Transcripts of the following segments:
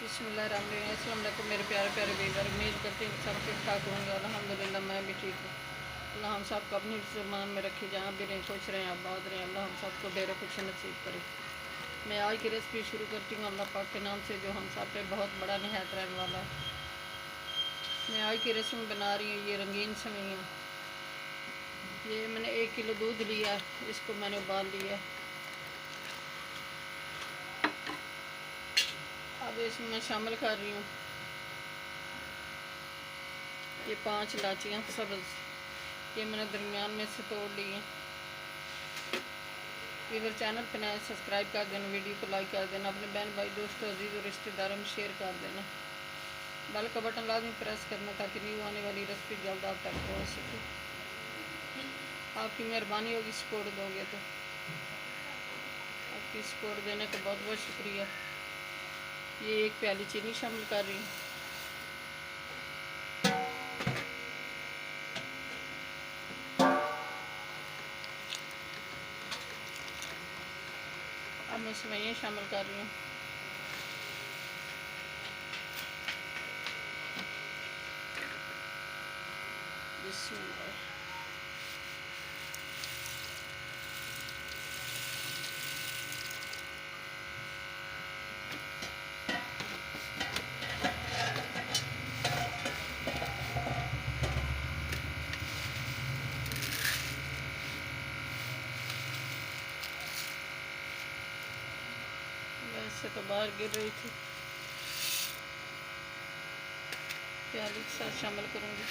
बिस्मिल्लाहिर्रहमानिर्रहीम। मेरे प्यारे प्यारे व्यूअर, उम्मीद करती हूँ सब ठीक ठाक होंगे। अल्हम्दुलिल्लाह मैं भी ठीक हूँ। अल्लाह हम सबको अपनी ज़ुबान में रखे, जहाँ भी रहें खुश रहें, आबाद रहें। अल्लाह हम सबको ढेरों खुश नसीब करे। मैं आज की रेसिपी शुरू करती हूँ अल्लाह पाक के नाम से, जो हम सब पे बहुत बड़ा निहायत रहने वाला है। मैं आज की रेसिपी बना रही हूँ ये रंगीन सेवइयाँ। ये मैंने 1 किलो दूध लिया, इसको मैंने उबाल लिया। अब इसमें मैं शामिल कर रही हूँ ये 5 इलायचियाँ सब्ज़, ये मैंने दरमियान में से तोड़ ली हैं। अगर चैनल पर नए सब्सक्राइब कर देना, वीडियो को लाइक कर देना, अपने बहन भाई दोस्तों अजीज़ और रिश्तेदारों में शेयर कर देना। बेल का बटन लाजमी प्रेस करना ताकि न्यू आने वाली रेसिपी जल्द आप तक पहुँच सके। आपकी मेहरबानी होगी सपोर्ट दोगे तो। आपकी सपोर्ट देने का बहुत बहुत शुक्रिया। ये 1 प्याली चीनी शामिल कर रही हूँ। अब मैं सेवइयाँ शामिल कर रही हूँ। बिस्मिल्लाह। वैसे तो बाहर गिर रही थी, प्याली के साथ शामिल करूँगी।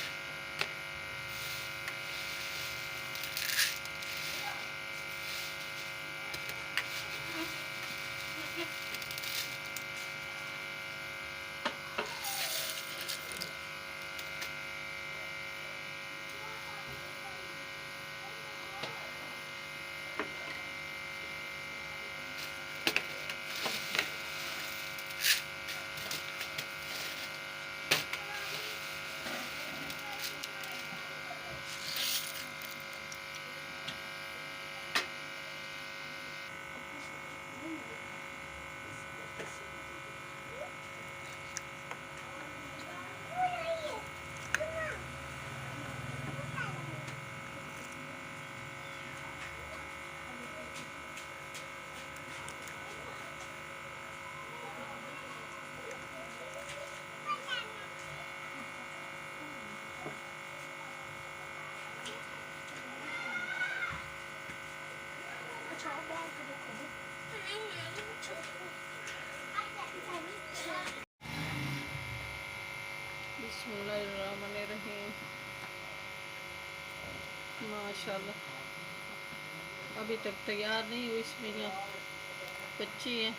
बिस्मिल्लाहिर्रहमानिर्रहीम। माशाल्लाह अभी तक तैयार नहीं हुई, इसमें कच्ची है।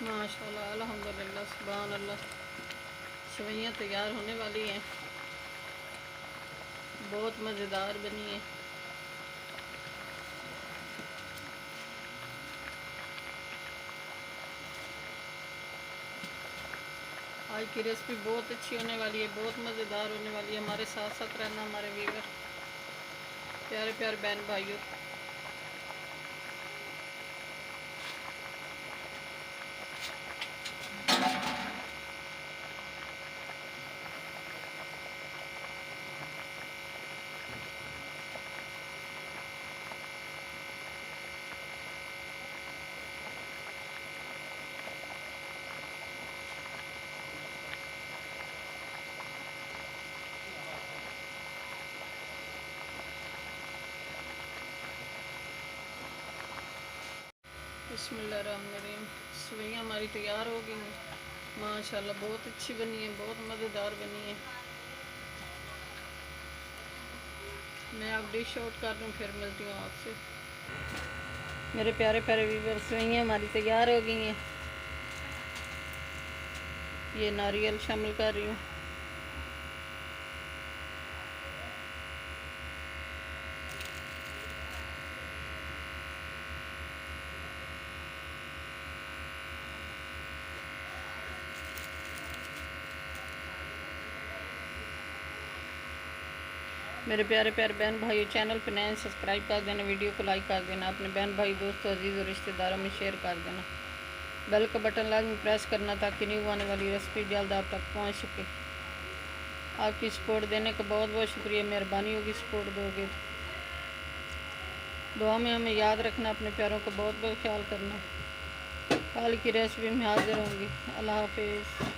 माशाल्लाह अल्हम्दुलिल्लाह सुभान अल्लाह, सेवइयाँ तैयार होने वाली हैं। बहुत मज़ेदार बनी है। आज की रेसिपी बहुत अच्छी होने वाली है, बहुत मज़ेदार होने वाली है। हमारे साथ साथ रहना हमारे व्यूअर, प्यारे प्यारे बहन भाइयों। बिस्मिल्लाहिर्रहमानिर्रहीम। सेवइयाँ हमारी तैयार हो गई हैं। माशाल्लाह बहुत अच्छी बनी है, बहुत मज़ेदार बनी है। मैं अब डिश आउट कर दूँ, फिर मिलती हूँ आपसे। मेरे प्यारे प्यारे व्यूअर, सेवइयाँ हमारी तैयार हो गई हैं। ये नारियल शामिल कर रही हूँ। मेरे प्यारे प्यारे बहन भाइयों, चैनल पर नए सब्सक्राइब कर देना, वीडियो को लाइक कर देना, अपने बहन भाई दोस्तों अजीज़ और रिश्तेदारों में शेयर कर देना। बेल का बटन लाजमी प्रेस करना ताकि न्यू आने वाली रेसिपी जल्द आप तक पहुंच सके। आपकी सपोर्ट देने का बहुत बहुत शुक्रिया। मेहरबानी होगी सपोर्ट दोगे तो। दुआ में हमें याद रखना, अपने प्यारों का बहुत बहुत ख्याल करना। कल की रेसिपी में हाजिर होंगी। अल्लाह हाफिज़।